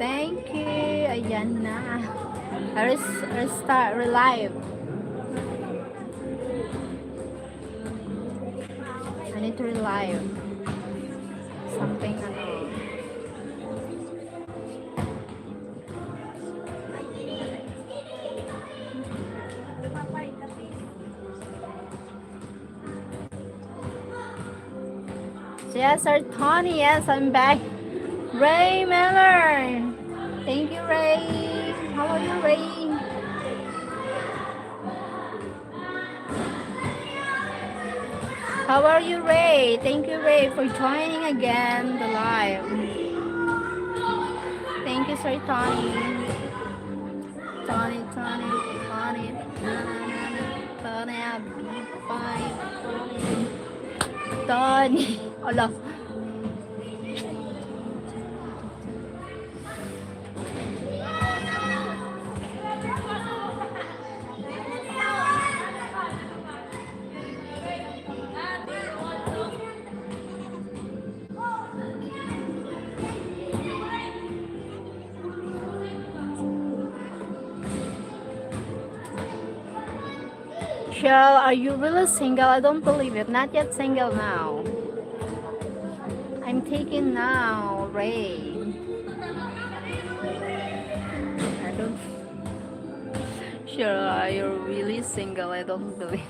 Thank you. Ayan na. Restart, relive. I need to relive. Something ano. Yes, Sir Tony. Yes, I'm back. Ray Miller. Thank you, Ray. How are you, Ray? How are you, Ray? Thank you, Ray, for joining again the live. Thank you, Sir Tony. Tony, Tony, Tony, Tony, bye, Tony. Hola. Cheryl, are you really single? I don't believe it. Not yet single now. I'm taken now, Ray. I don't. Cheryl, are you really single? I don't believe.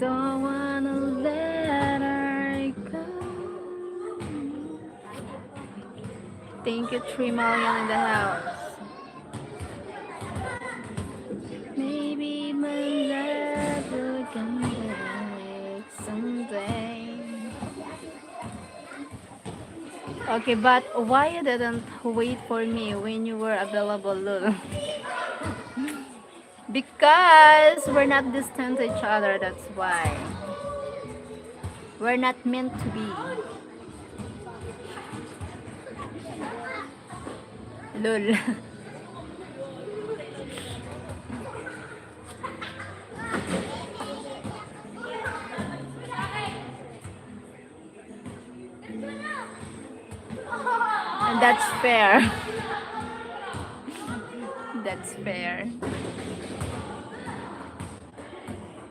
Don't wanna let her go. Thank you, 3 million in the house. Maybe my love will come back someday. Okay, but why you didn't wait for me when you were available, Lul? Because we're not distant to each other, that's why. We're not meant to be. Lul. And that's fair. That's fair.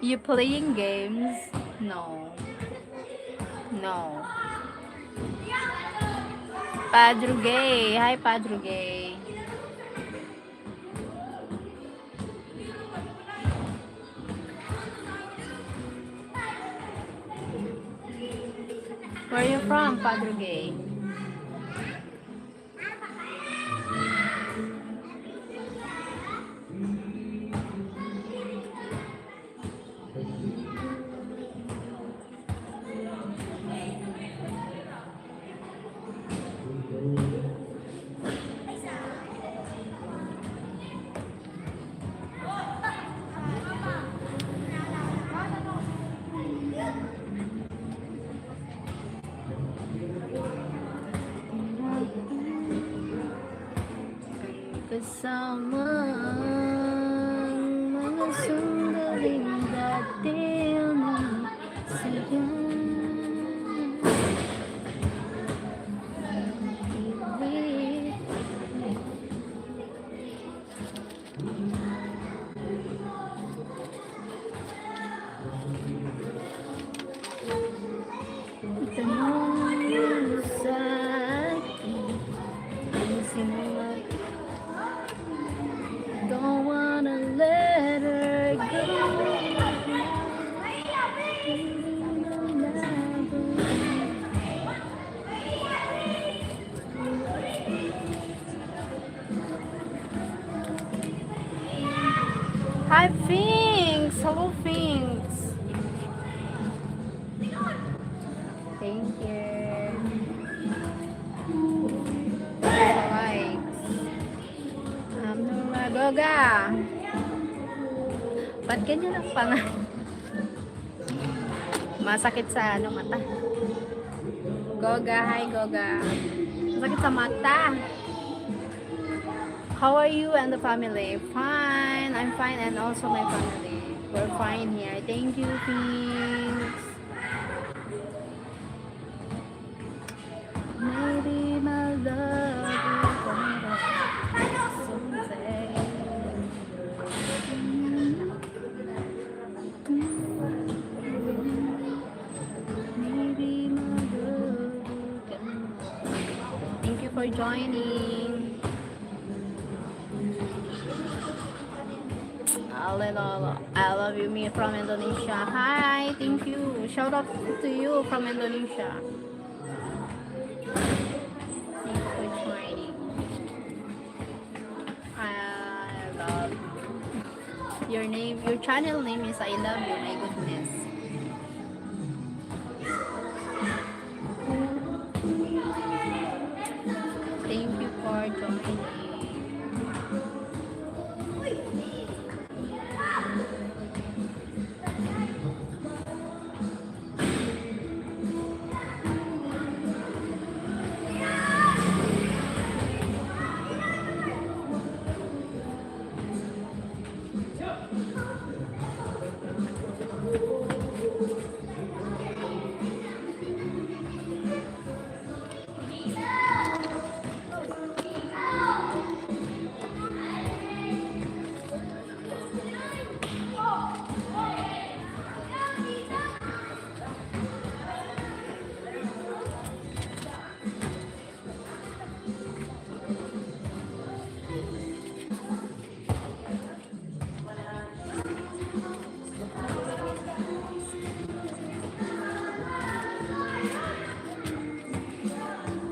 You playing games? No. No. Padrugay. Hi, Padrugay. Where are you from, Padrugay? Someone mga sandaling dati ang saya. Don't wanna let her go. Hi, Finks. Hello, Finks. Thank you. Goga. Ba't ganyan ang pangalan? Masakit sa ano, mata. Goga, hi Goga. Masakit sa mata. How are you and the family? Fine. I'm fine, and also my family. We're fine here. Thank you, Phoenix. Maybe my love will come back someday. Maybe my love will come back. Thank you for joining. I love you, me from Indonesia. Hi, thank you. Shout out to you from Indonesia. Thank you for joining. I love your name. Your channel name is I love you. My goodness. Thank you for joining.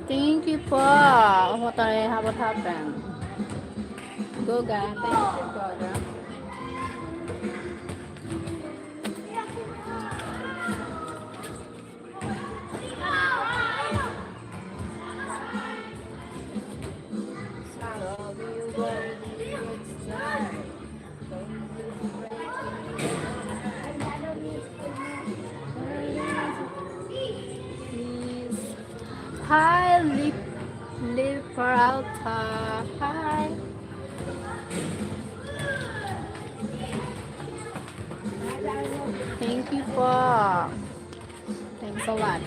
Thank you for what happened. Goga, thank you, Goga. Hi, Liv Peralta. Hi. Thank you for. Thanks a lot.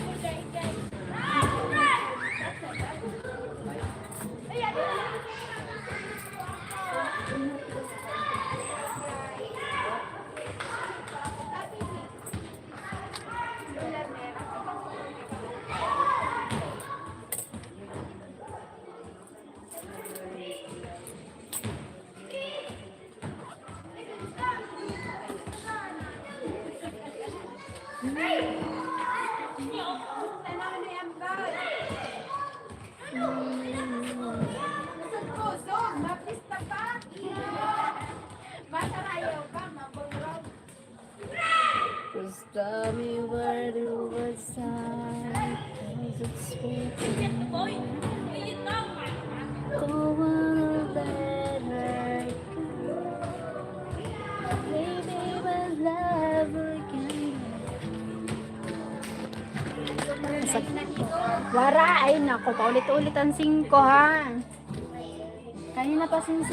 Just tell me where to was side, 'cause it's sweet. Don't wanna let her go. Maybe we'll love again. Wara, ay nako, paulit-ulit ang 5 ha. Kanina pa 5.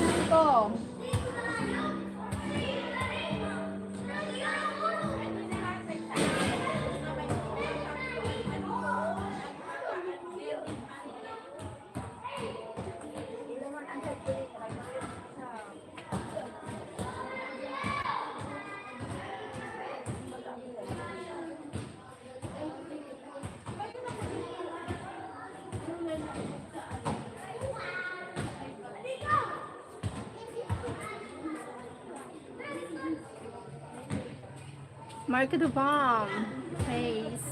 Market the bomb. Face.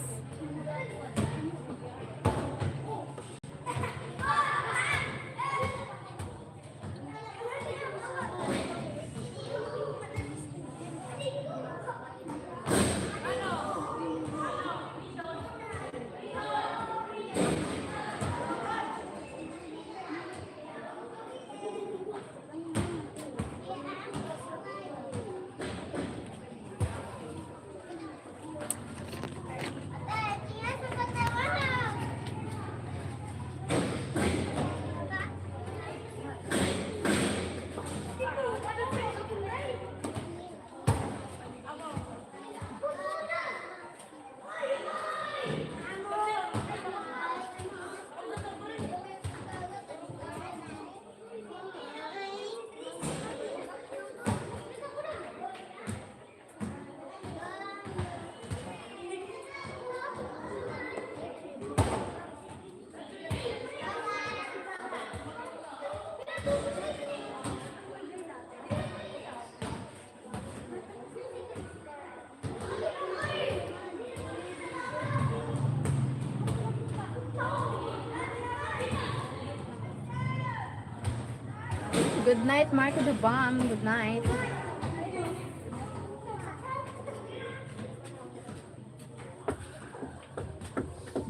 Good night, Marco the Bomb. Good night.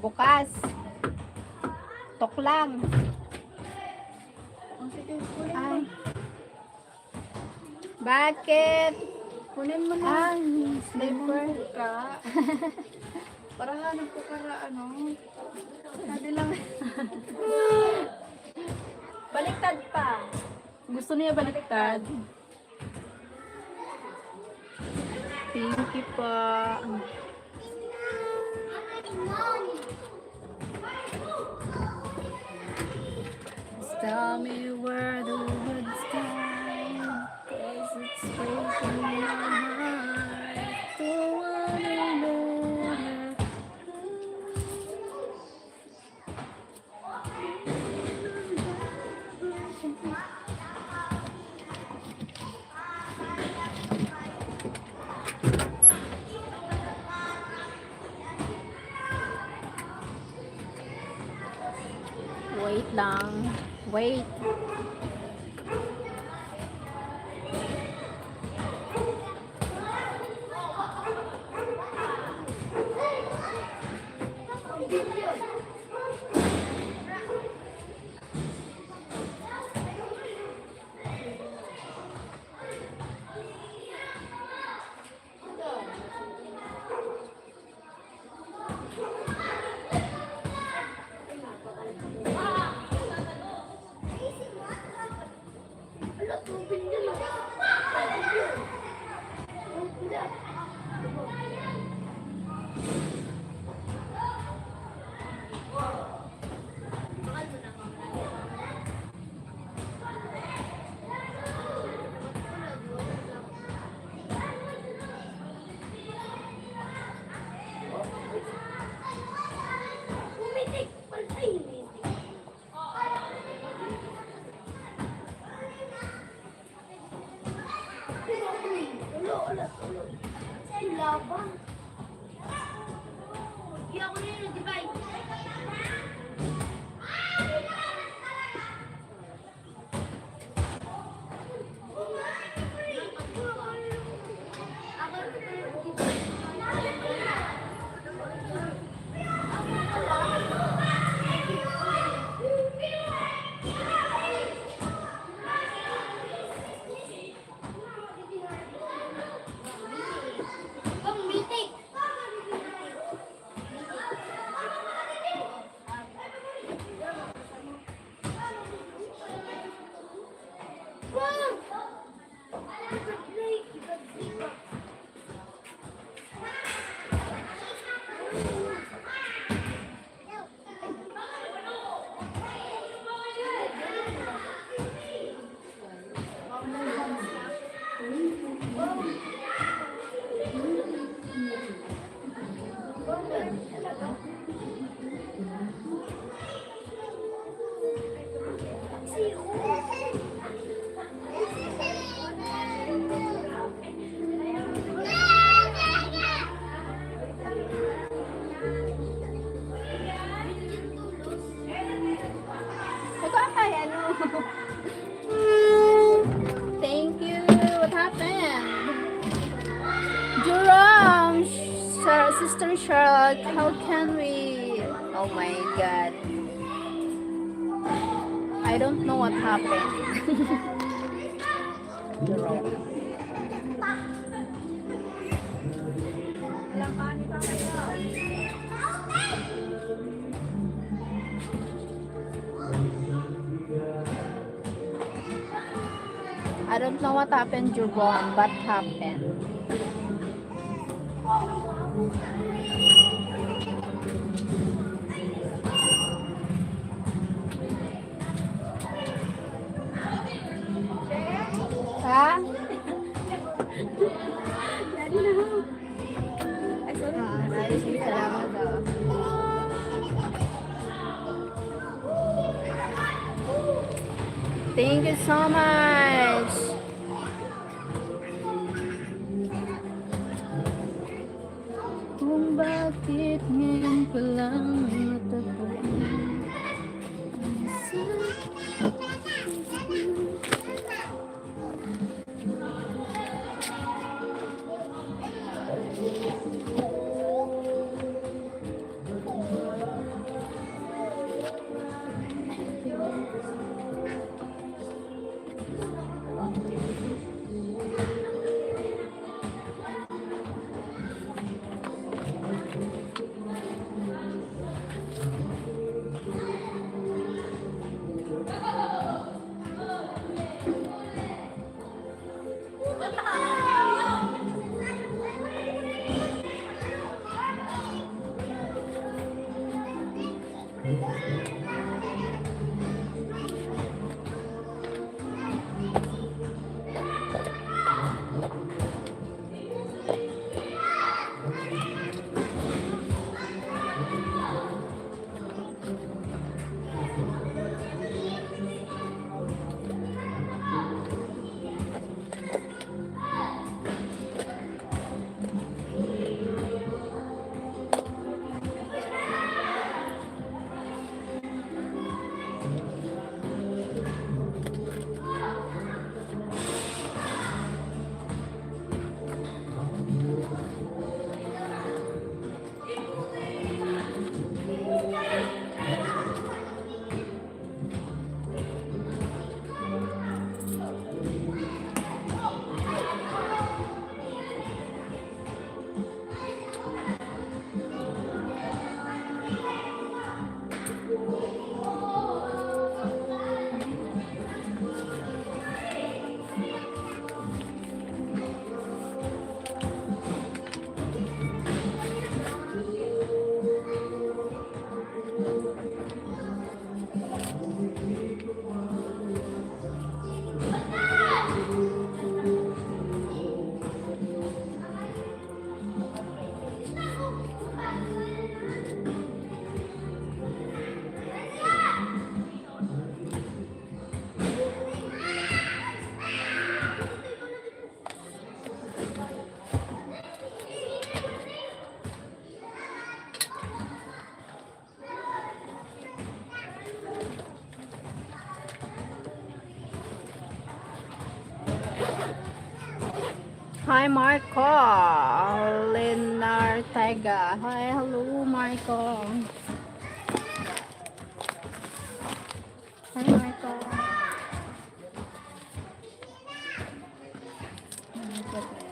Bukas. Tok lang. Ay. Bakit? Kunin mo na. Ay, slipper. Ka. Para hanap ko para ano. Sabi lang. Baliktad pa. Gusto niya baliktad. Pinky pa. Tell me where the woods go, 'cause it's breaking my heart. Don't wanna know her. Wait lang. Wait. Thank you. What happened? Jerome, Sister Charlotte, how can we? Oh my God. I don't know what happened. I don't know what happened, Jerome. What happened? Ha? Salamat daw. Thank you so much. Kung bakit ngayon ko lang matagpuan. Hi, Marco. Lenartega. Hi, hello, Marco. Hi, Marco. Oh my goodness.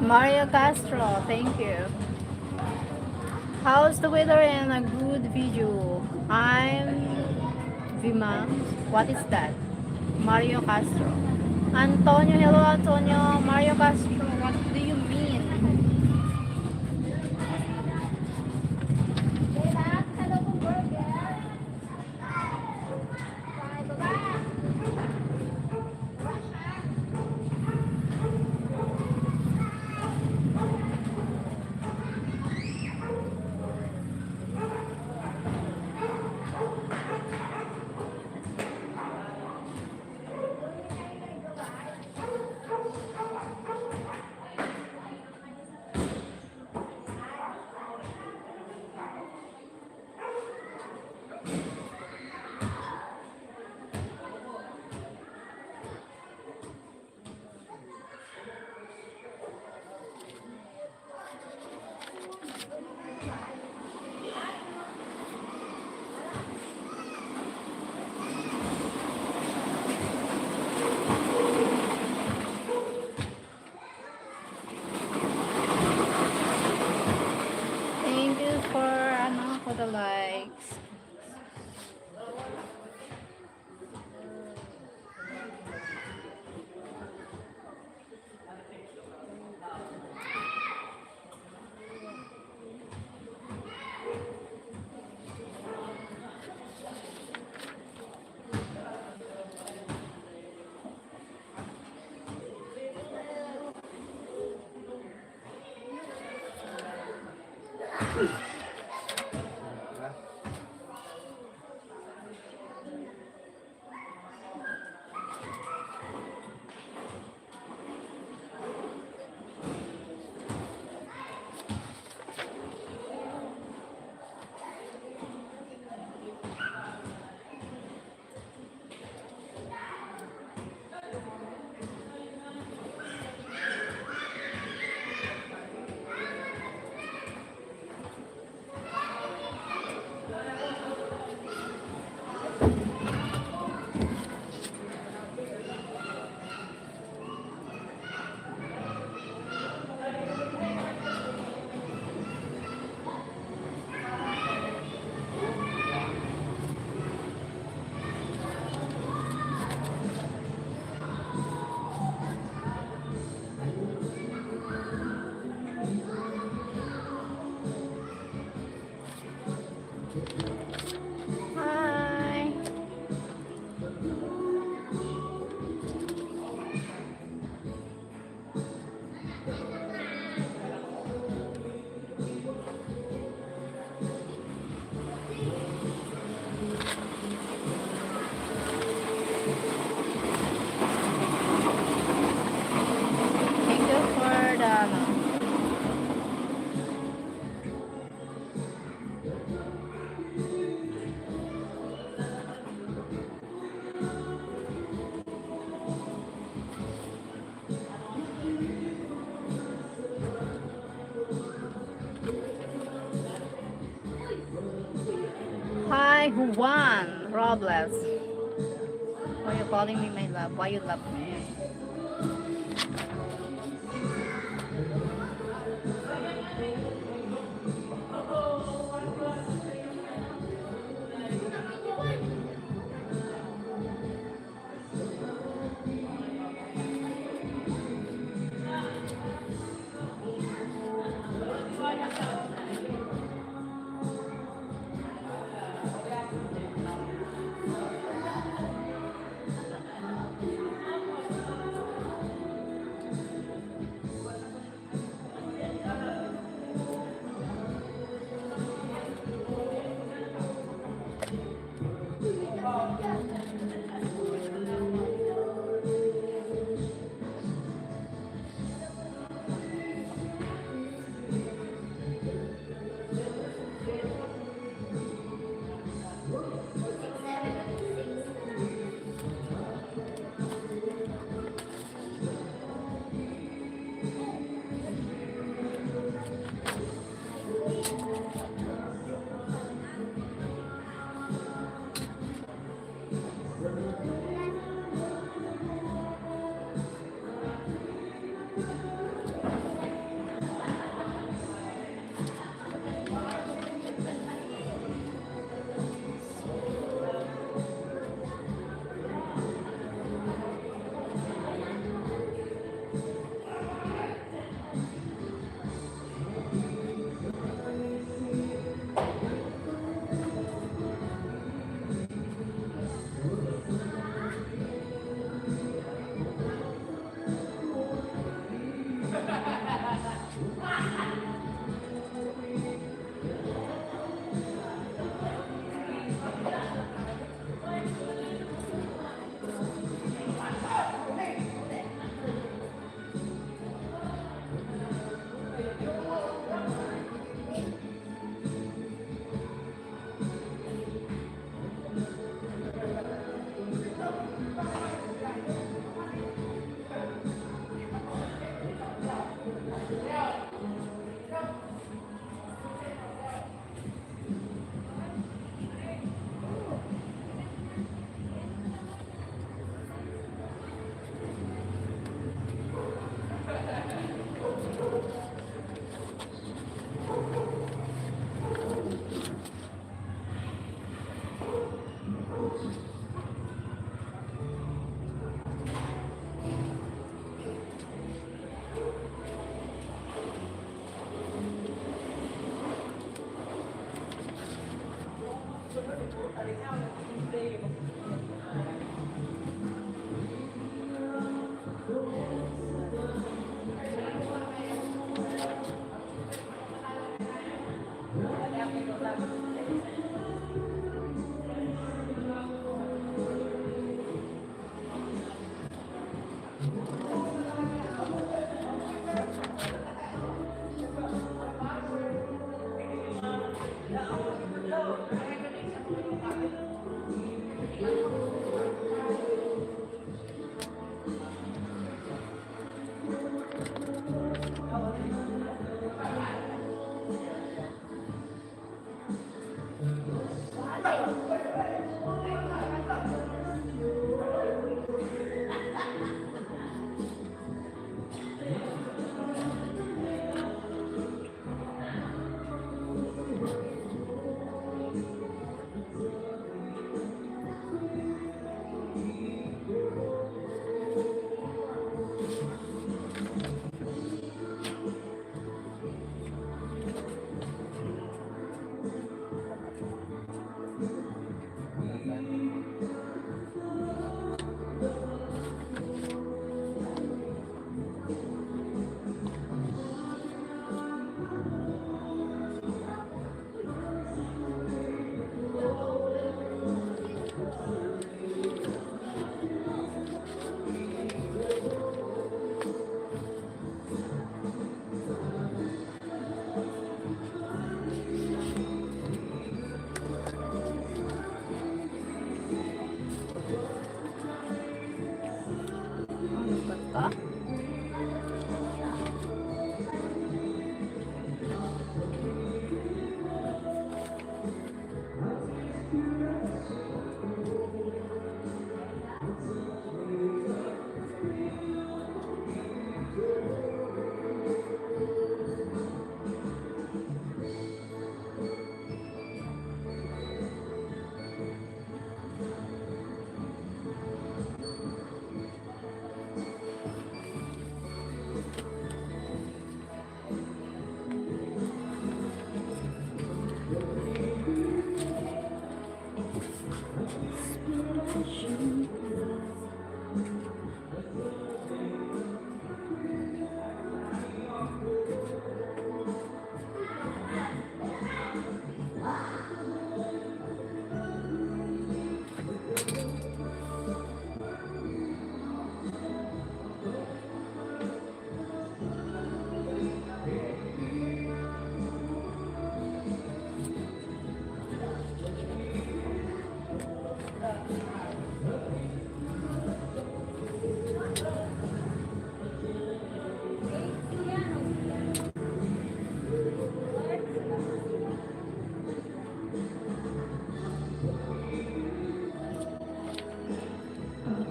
Mario Castro, thank you. How's the weather and a good video? I'm Vima. What is that? Mario Castro. Antonio, hello Antonio. Mario Castro, what do you mean? Thank you for the likes. Hi. Thank you for the Hi, Juan Robles. Why you calling me my love? Why you love me? Ano ba 'to?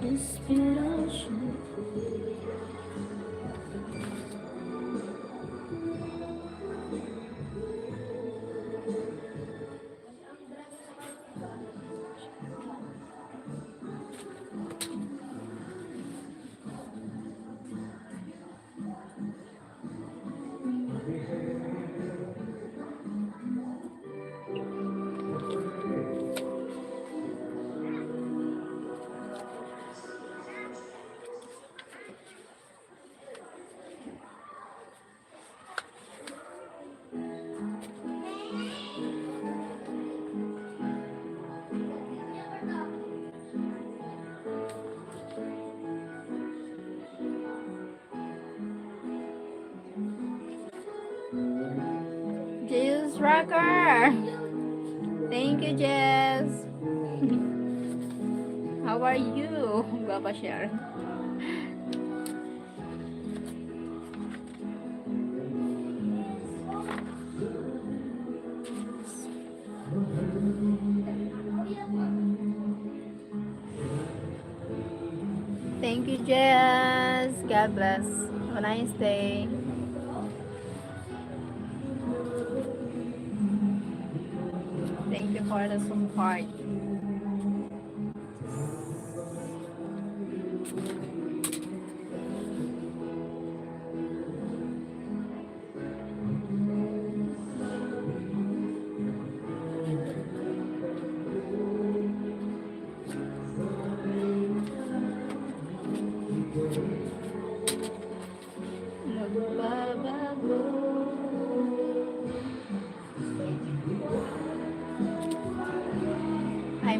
Inspiration. Jesus Rocker. Thank you, Jess. How are you, Baba Sharon? Thank you, Jess. God bless. Have a nice day. Thank you for the support.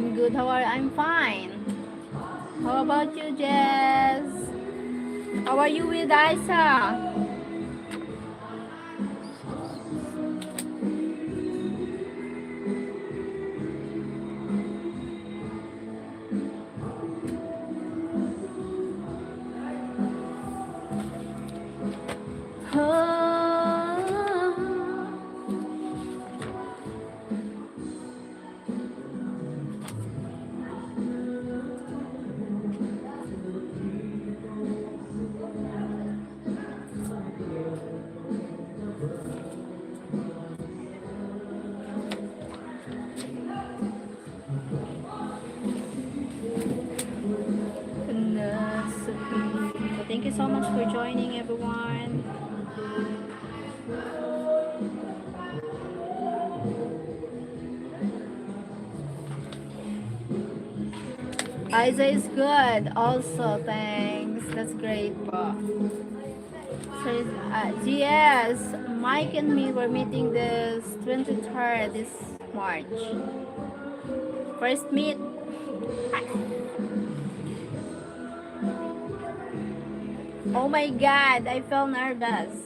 I'm good. How are you? I'm fine. How about you, Jess? How are you with Isa? So thank you so much for joining, everyone. Isa is good. Also, thanks. That's great po. So, yes, Mike and me were meeting this 23rd this March. First meet. Oh my God, I felt nervous.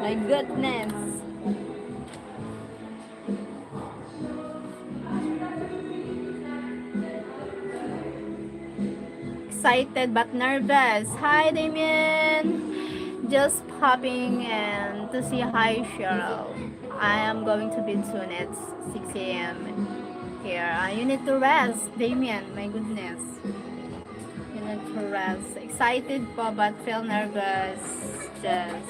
My goodness. Excited but nervous. Hi, Damien. Just popping and to see hi, Cheryl. I am going to bed soon at 6 a.m. here. You need to rest, Damien. My goodness. You need to rest. Excited po but feel nervous. Just.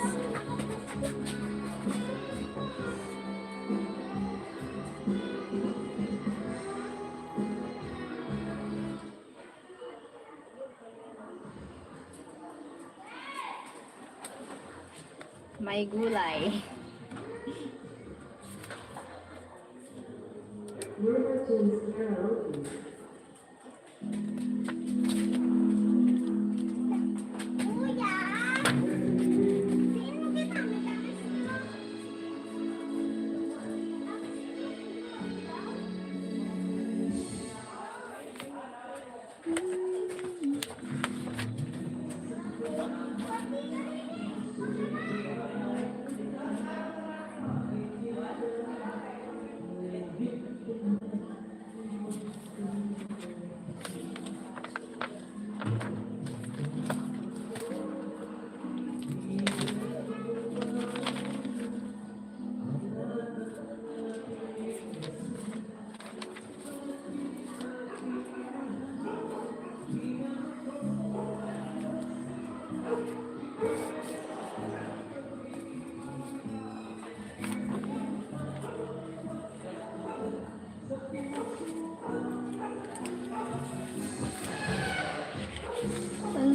May gulay.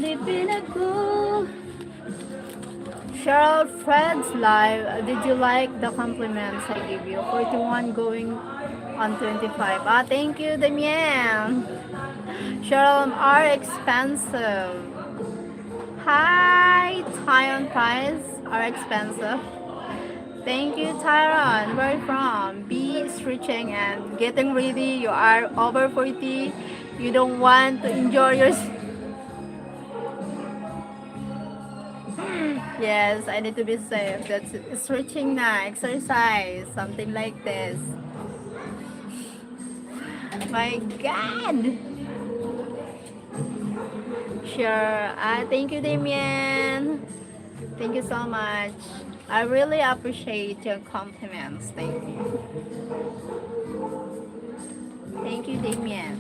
Living a good Cheryl Fred's live. Did you like the compliments I give you? 41 going on 25. Thank you, Damien. Cheryl are expensive. Hi, Tyon Price are expensive. Thank you, Tyron. Where are you from? Be stretching and getting ready. You are over 40. You don't want to enjoy your. Yes, I need to be safe. That's stretching na, exercise, something like this. My God! Sure. Thank you, Damien. Thank you so much. I really appreciate your compliments. Thank you. Thank you, Damien.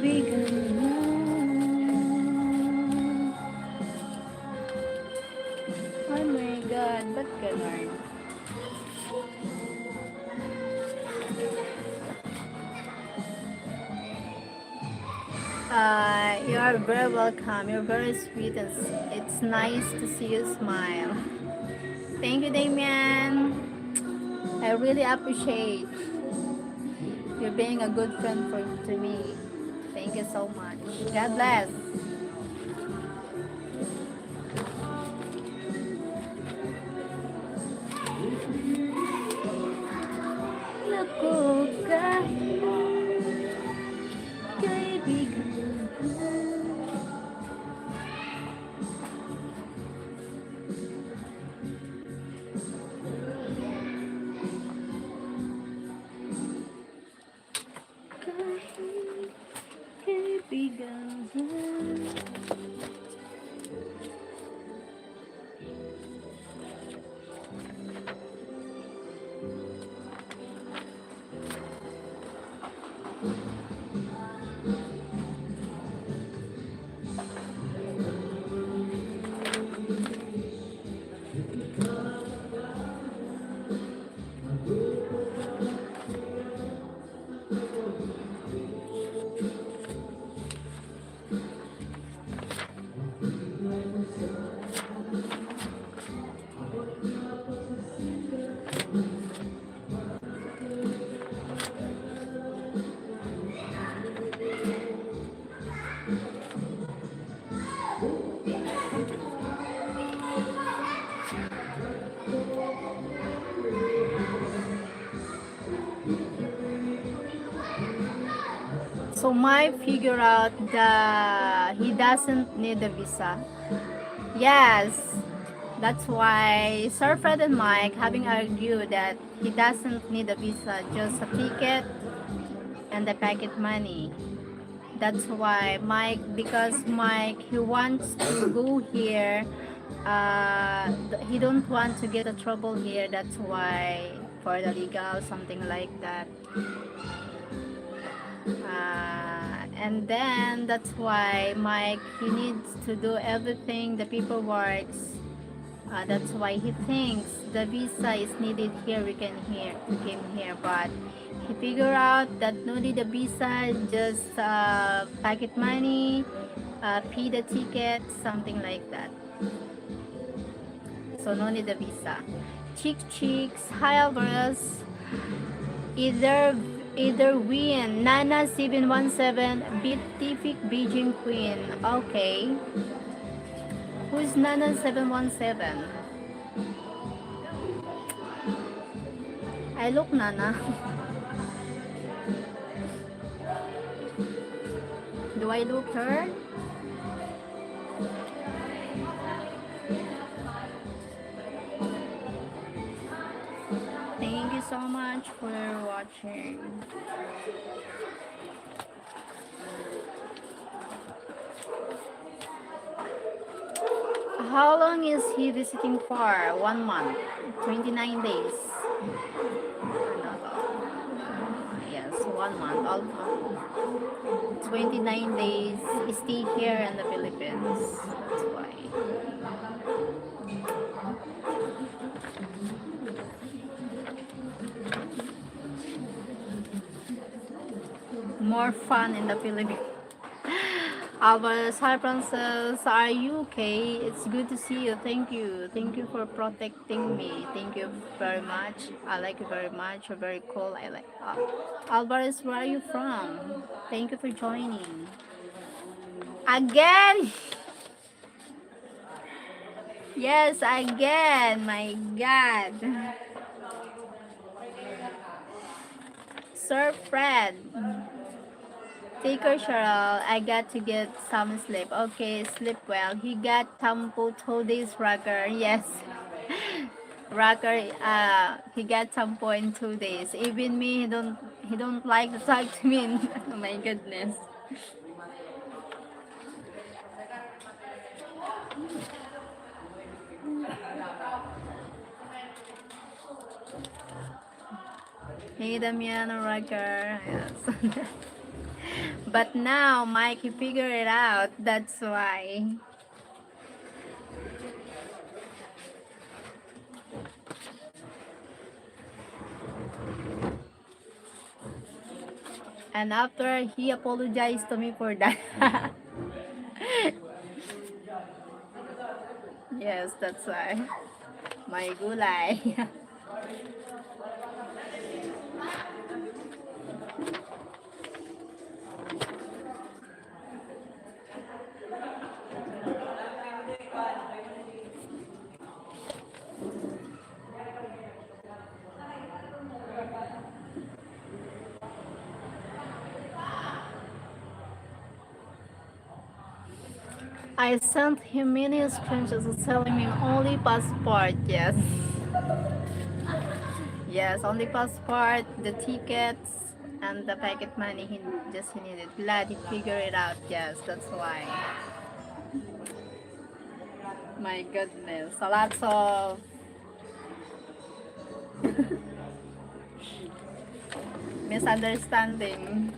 Oh my God, ba't ganon? You are very welcome. You're very sweet and it's nice to see you smile. Thank you, Damien. I really appreciate you being a good friend to me. Thank you so much. God bless. Naku kahit kaibigan. Kahit kaibigan. So Mike figure out that he doesn't need a visa. Yes, that's why Sir Fred and Mike having argued that he doesn't need a visa, just a ticket and the packet money. That's why Mike, because Mike, he wants to go here. He don't want to get a trouble here. That's why for the legal, something like that. And then that's why Mike, he needs to do everything, the paperwork. That's why he thinks the visa is needed here. We came here, but he figured out that no need a visa, just packet money, pay the ticket, something like that. So no need a visa. Chicks, hi Alvarez. Either win. Nana 717 beat Tifik Beijing Queen. Okay. Who's Nana 717? I look Nana. Do I look her? Thank you so much for watching. How long is he visiting for? 1 month, 29 days. Yes, 1 month, almost 29 days. Stay here in the Philippines. That's why. More fun in the Philippines. Alvarez, hi Princess, are you okay? It's good to see you. Thank you. Thank you for protecting me. Thank you very much. I like you very much. You're very cool. I like Alvarez, where are you from? Thank you for joining. Again! Yes, again. My God. Sir Fred. Take her, Cheryl. I got to get some sleep. Okay, sleep well. He got tampo 2 days rocker. Yes. Rocker, he got tampo in 2 days. Even me, he don't like to talk to me. Oh my goodness. Hey Damiano Rocker. Yes. But now Mikey figured it out. That's why. And after he apologized to me for that. Yes, that's why. My gulay. I sent him many screenshots telling me only passport. Yes. Yes, only passport, the tickets, and the pocket money he needed. Glad he figured it out. Yes, that's why. My goodness, a lot of misunderstanding.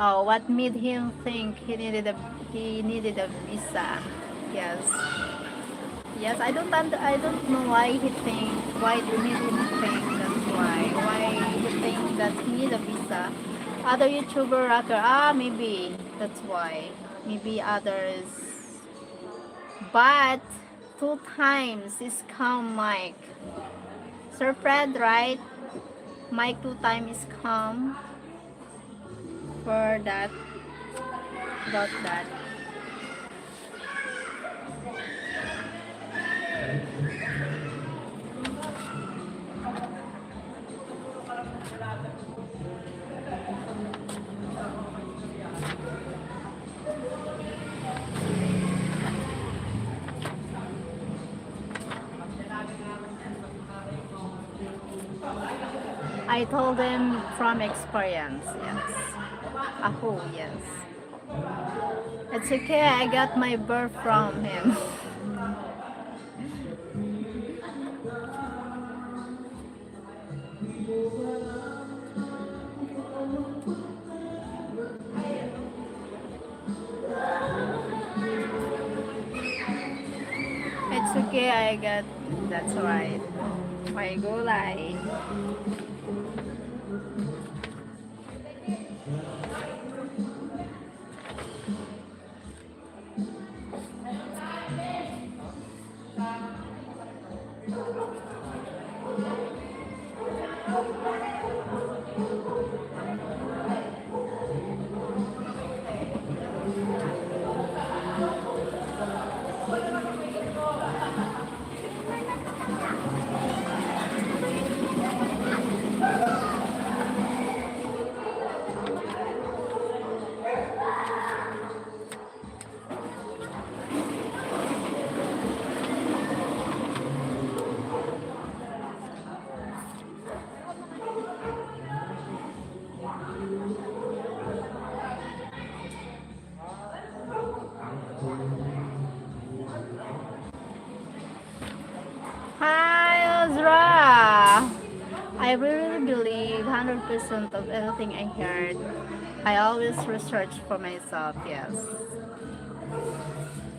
Oh, what made him think he needed a visa? Yes, yes. I don't know why it made him think that's why he think that he need a visa. Other YouTuber rocker, maybe that's why. Maybe others, but two times is come Mike. Sir Fred, right? Mike two times is come for that about that. I told him from experience, yes. Aho, yes. It's okay, I got my birth from him. It's okay, I got, that's right. My gulay. Hi, Ezra! I really believe 100% of everything I heard. I always research for myself, yes.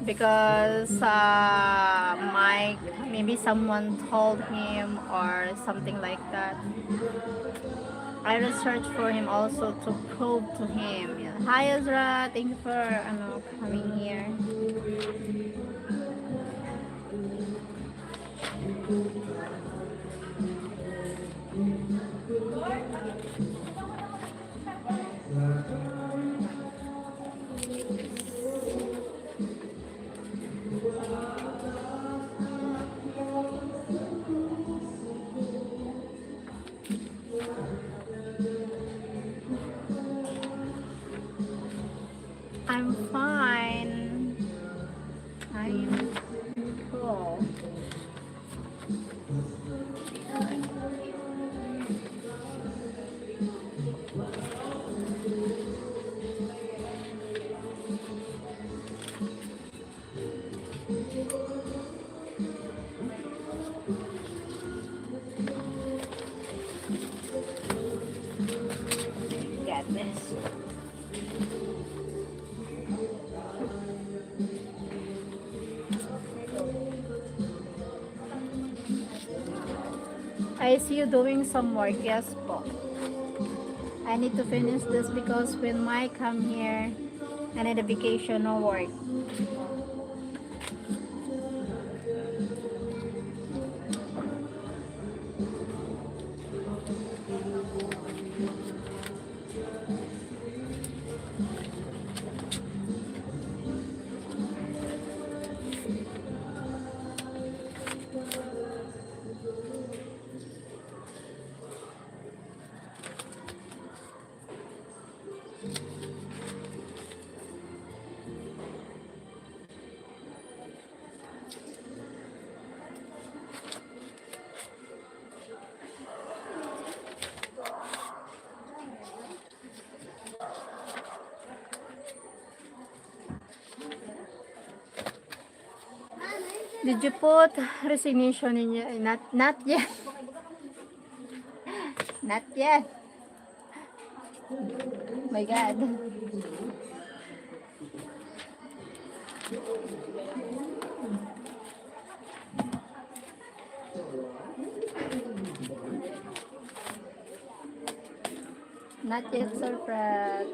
Because Mike, maybe someone told him or something like that. I researched for him also to prove to him. Yeah. Hi Ezra, thank you for coming here. I'm fine. I'm cool. I see you doing some work. Yes po. I need to finish this because when I come here, I need a vacation, no work. Did you put resignation in your, not yet. Not yet. My God. Not yet, Sir Fred.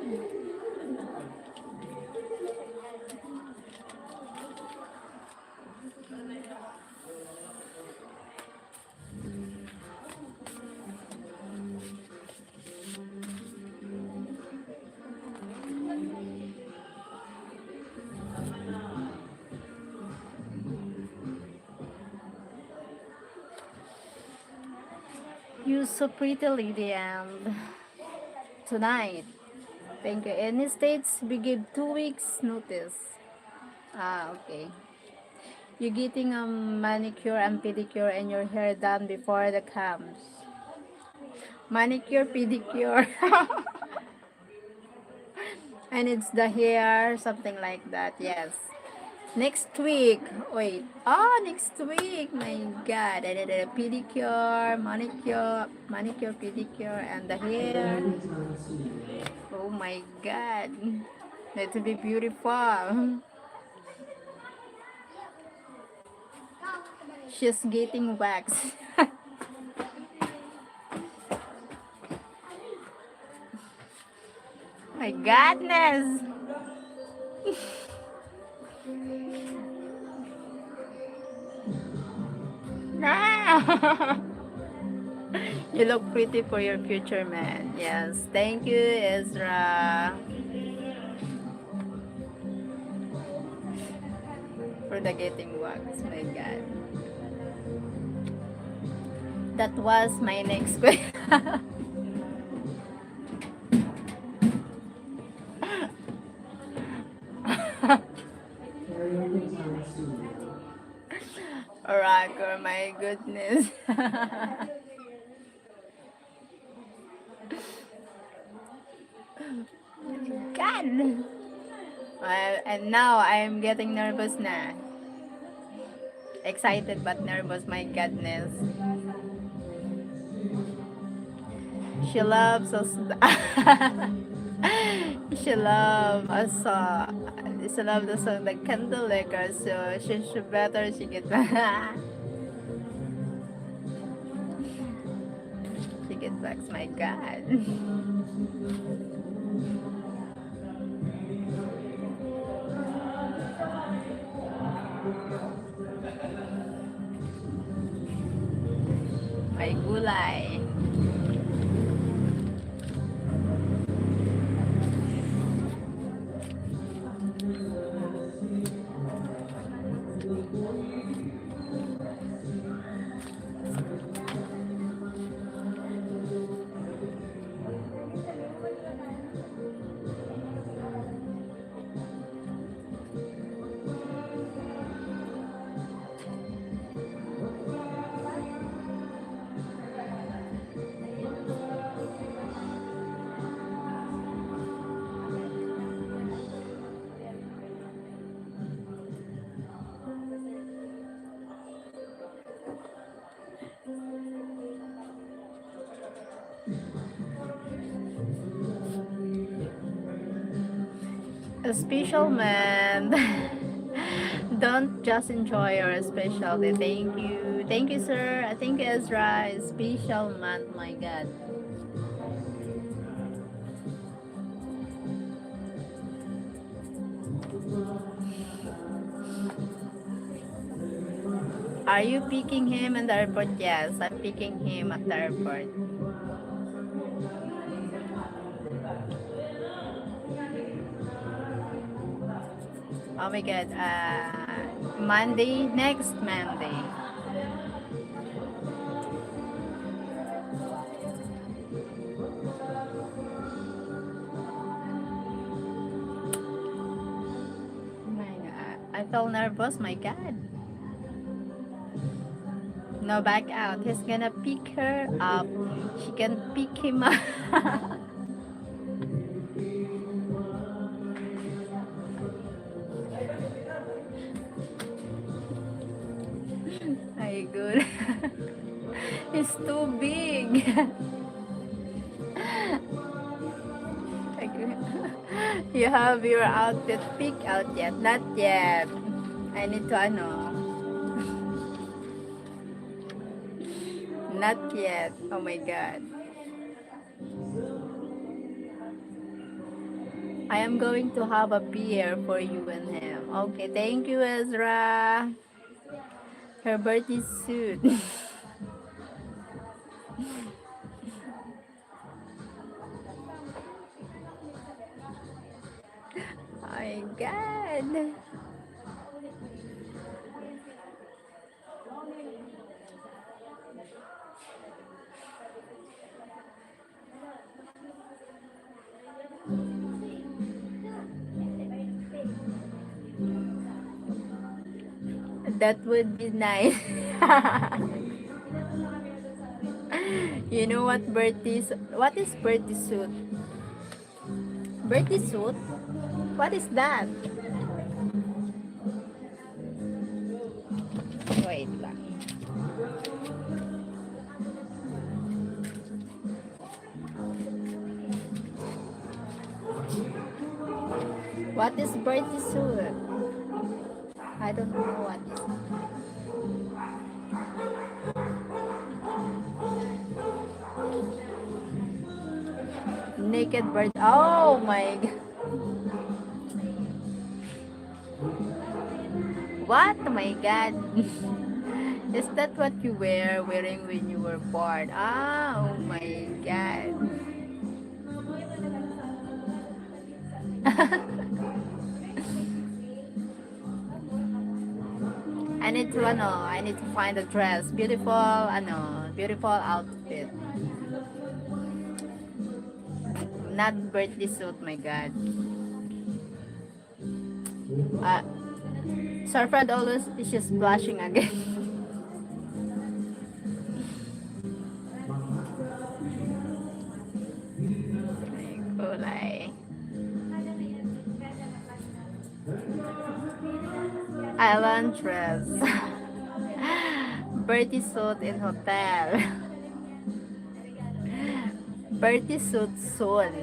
You so pretty, lady, and tonight. Thank you. Any states, we give 2 weeks notice. Ah, okay. You getting a manicure and pedicure and your hair done before the comes. Manicure, pedicure. And it's the hair, something like that. Yes. Next week. Wait. Oh, next week. My God. I did a pedicure, manicure, pedicure, and the hair. Oh my God. That will be beautiful. She's getting wax. My goodness. Ah. You look pretty for your future man. Yes. Thank you, Ezra, for the getting wax. My God. That was my next question. Rocker, my goodness. God. And now I'm getting nervous na. Excited but nervous, my goodness. She loves us. She loves us. She loves the song the candle liquor, so she better she get she get back. My God. My gulay. Special man. Don't just enjoy your specialty. Thank you. Thank you, sir. Thank you, Ezra. Special man. My God. Are you picking him in the airport? Yes, I'm picking him at the airport. Oh my God. Monday, next Monday. My God. I felt nervous. My God. No, back out. He's gonna pick her up. She can pick him up. My good. It's too big. You have your outfit picked out yet? Not yet. I need to ano. Not yet. Oh my God. I am going to have a beer for you and him. Okay, thank you, Ezra. Her birthday suit. Oh my God. That would be nice. You know what what is birthday suit? Birthday suit? What is that? Wait lang. What is birthday suit? I don't know what is. Naked bird. Oh my God. What? Oh my God. Is that what you were wearing when you were born? Ah, oh my God. I need to find a dress. Beautiful outfit. Not birthday suit, my God. Uh, Sir Fred always is just blushing again. Kulay. Island dress. Birthday suit in hotel. Birthday suit soon.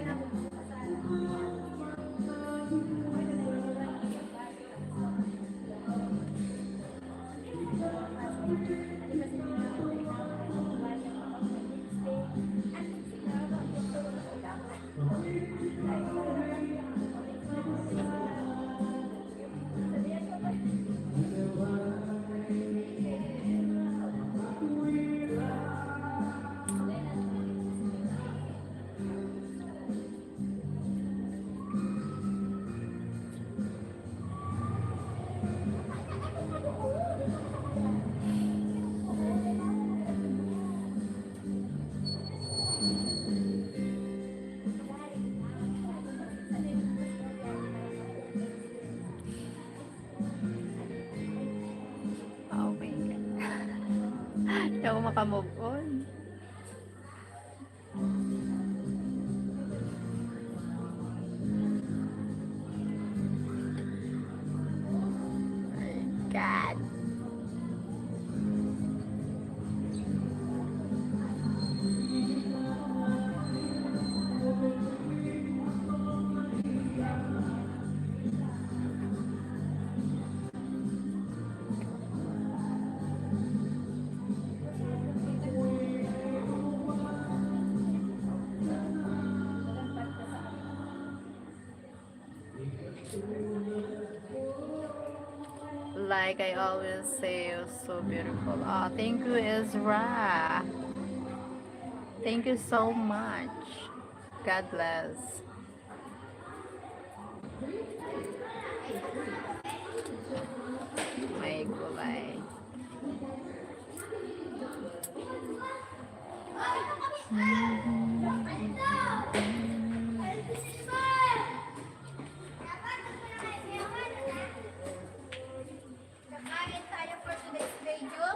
Oh my God. Hindi ako makamove on. My God. Like I always say, you're so beautiful. Oh, thank you, Ezra. Thank you so much. God bless. May gulay. Kakain tayo for today's video.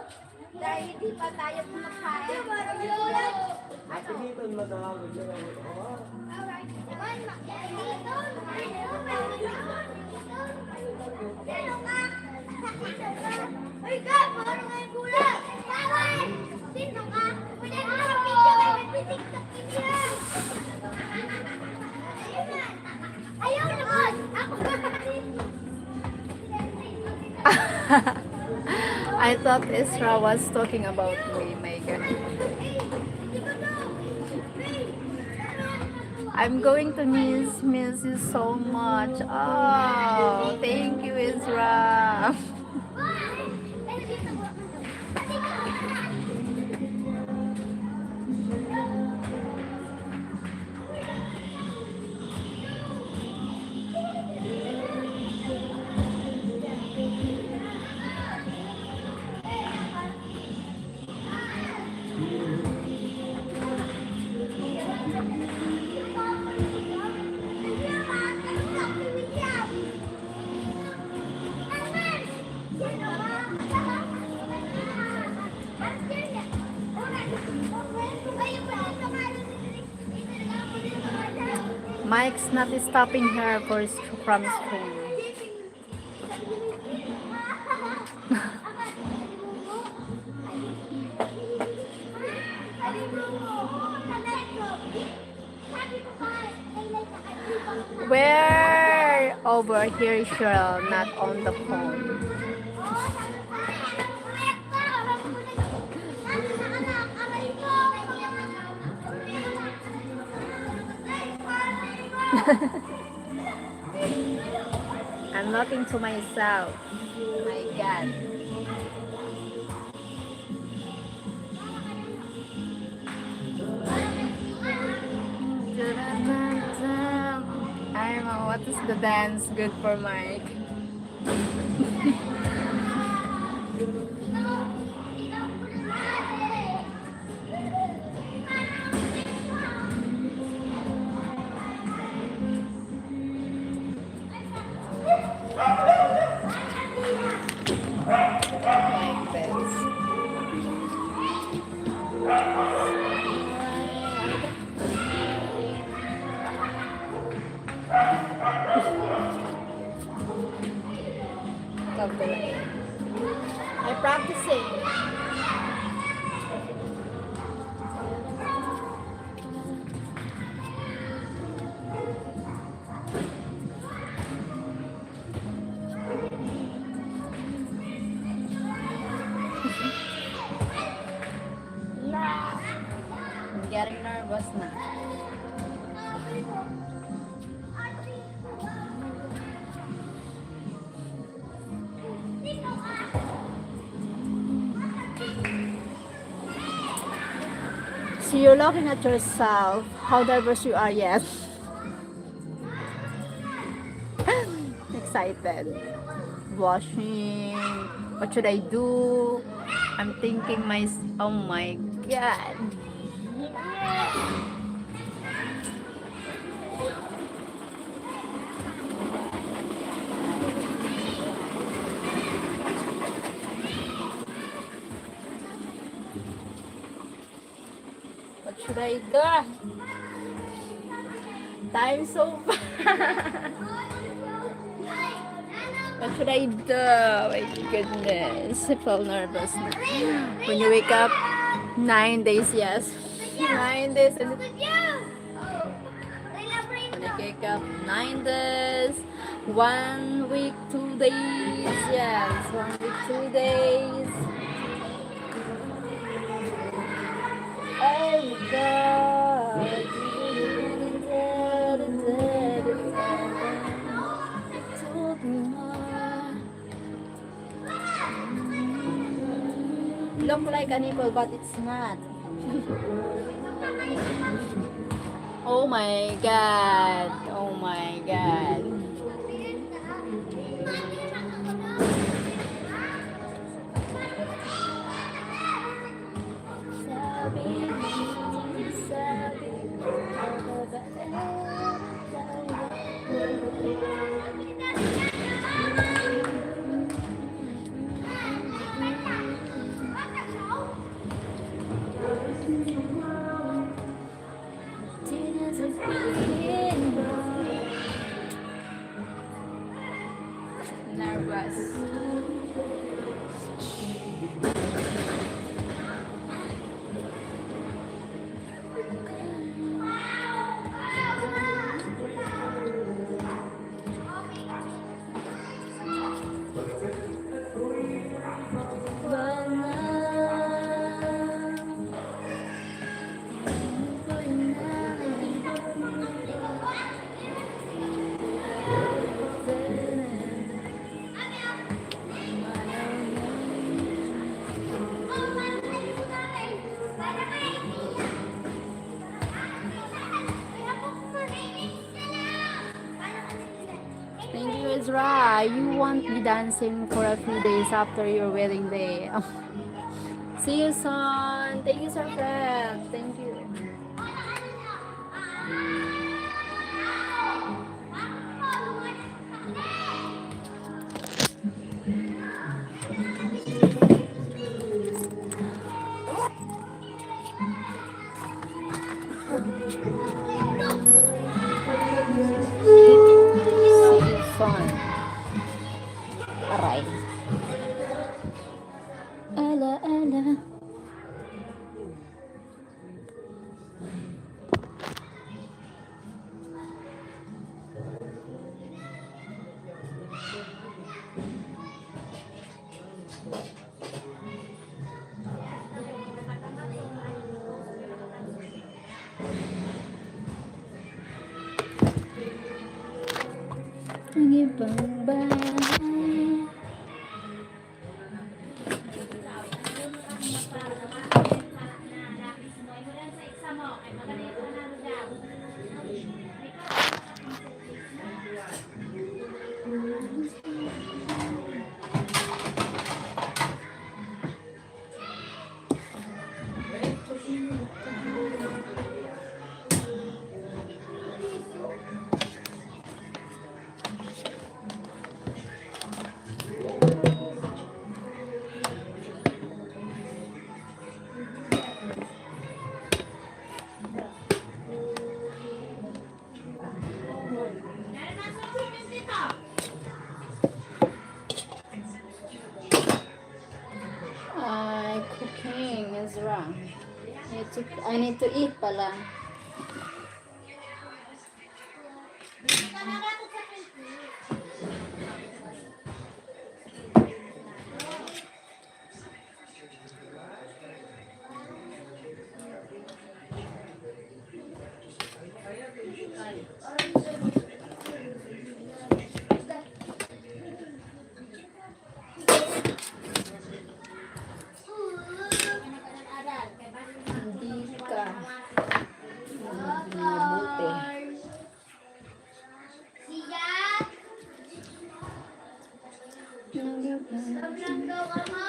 Dahil hindi pa tayo kumakain. Alright. Uy, God! Paano nga yung gulay? Taway! Sino ka? Pwede ko sa video kayo nagpitiktok niya. Ayaw naman! Ako I thought Ezra was talking about me, my God. I'm going to miss you so much. Oh, thank you, Ezra. Mike's not stopping her from screaming. Where over here, Sheryl, not on the phone. I'm looking to myself. My God. I don't know what is the dance good for Mike. Like this. I'm practicing. I'm getting nervous now. So you're looking at yourself, how diverse you are yet. Excited. Blushing. What should I do? I'm thinking oh my God. What should I do? Time so fast. What should I do? My goodness. I feel nervous now. When you wake up, 9 days, yes. 9 days. And when you wake up, 9 days. 1 week, 2 days. Yes, 1 week, 2 days. Oh God. Look like a nipple, but it's not. Oh my god. Oh my god. Nervous. Thank you, Ezra. You won't be dancing for a few days after your wedding day. See you soon. Thank you, Sir Fred. Thank you. See you soon. Aray. Ala, ala. Ang ibang bahay. Cooking is wrong. I need to eat pala. Hindi ka mabuti. Sobrang gawa mo.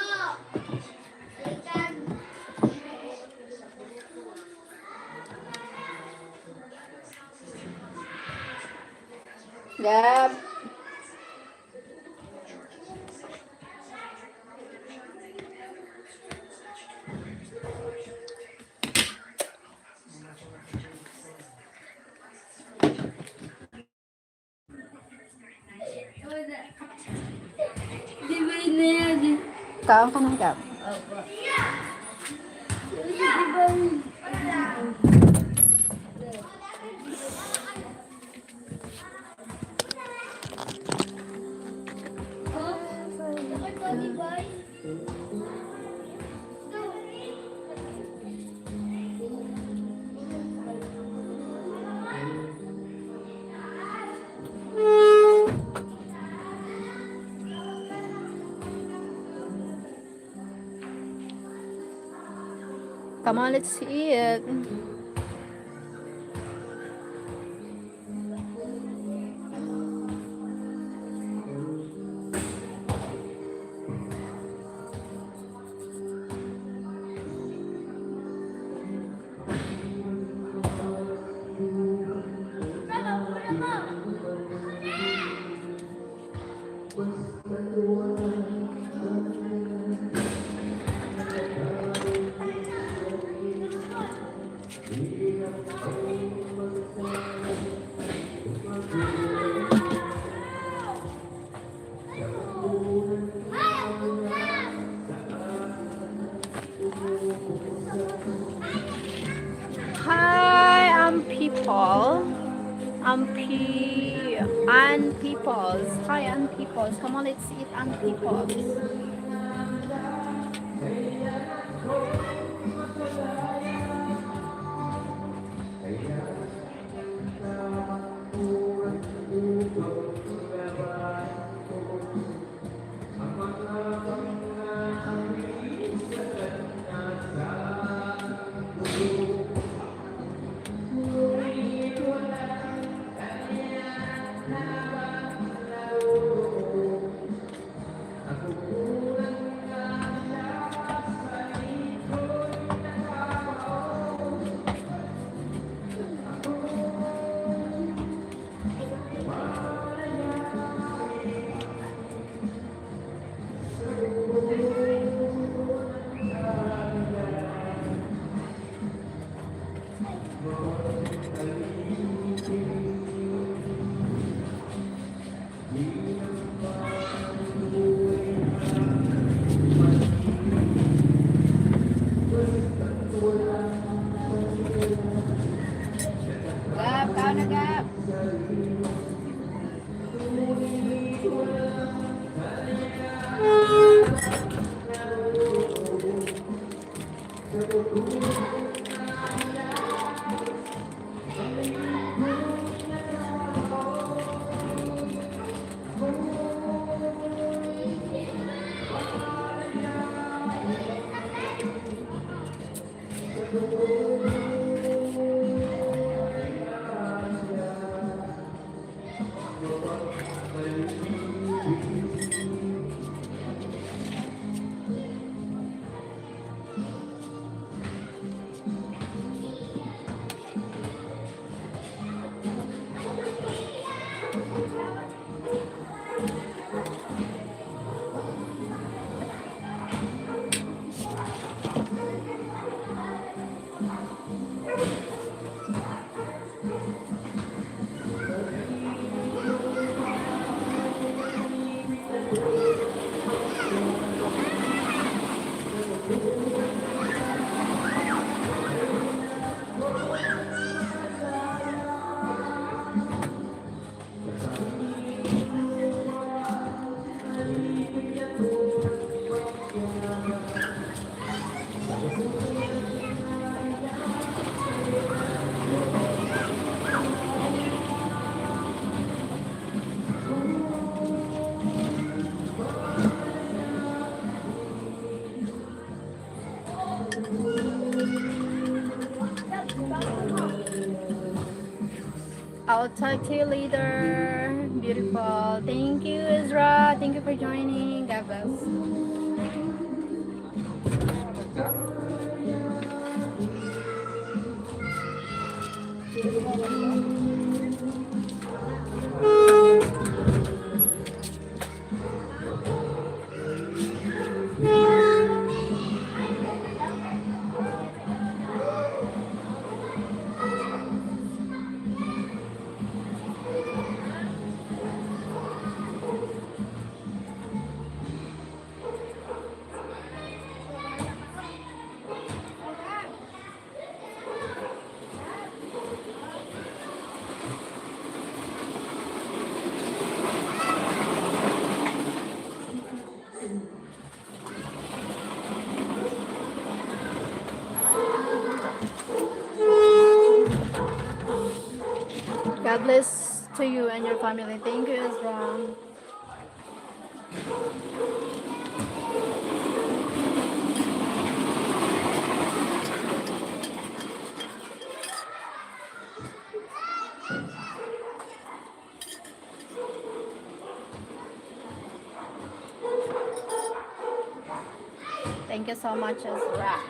Balikan. Gab. Di ba yun na yan? Kaon ka ng Gab. Di ba yun? Di ba? Come on, let's eat. Hi, I'm people. And peoples. Hi, and peoples. Come on, let's eat and peoples. Gap, kao na gap. I'll talk to you later. Beautiful. Thank you, Ezra. Thank you for joining. God bless. God bless to you and your family. Thank you, Ezra. Thank you so much as well.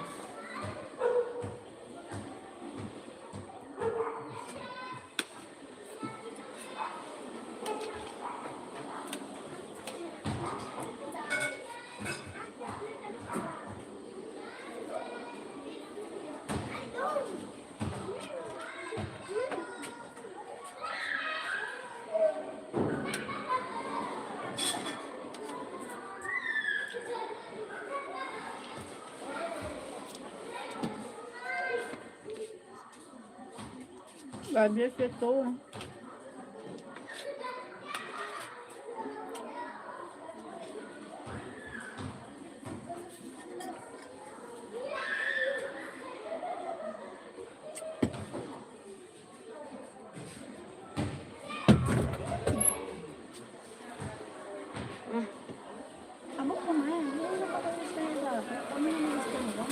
God bless you too. Abot ko na. Hindi na patalis na yung dapat. Ano yung gusto mo ba?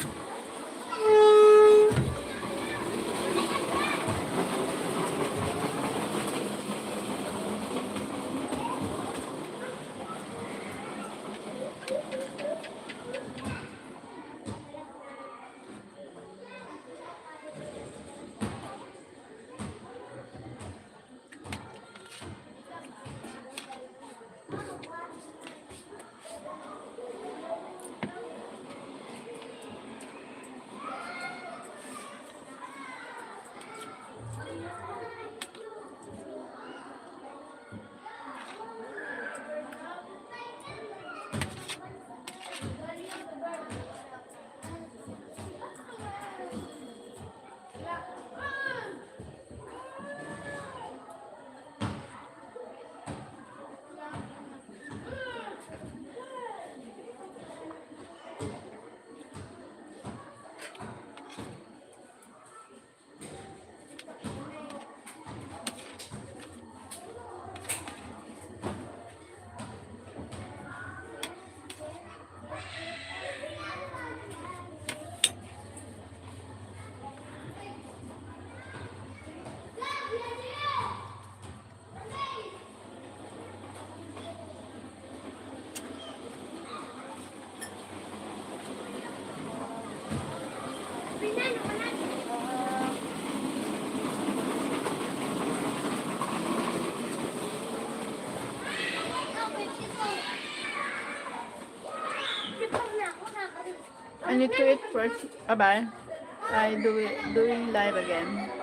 I need to eat first. Bye-bye. I doing live again.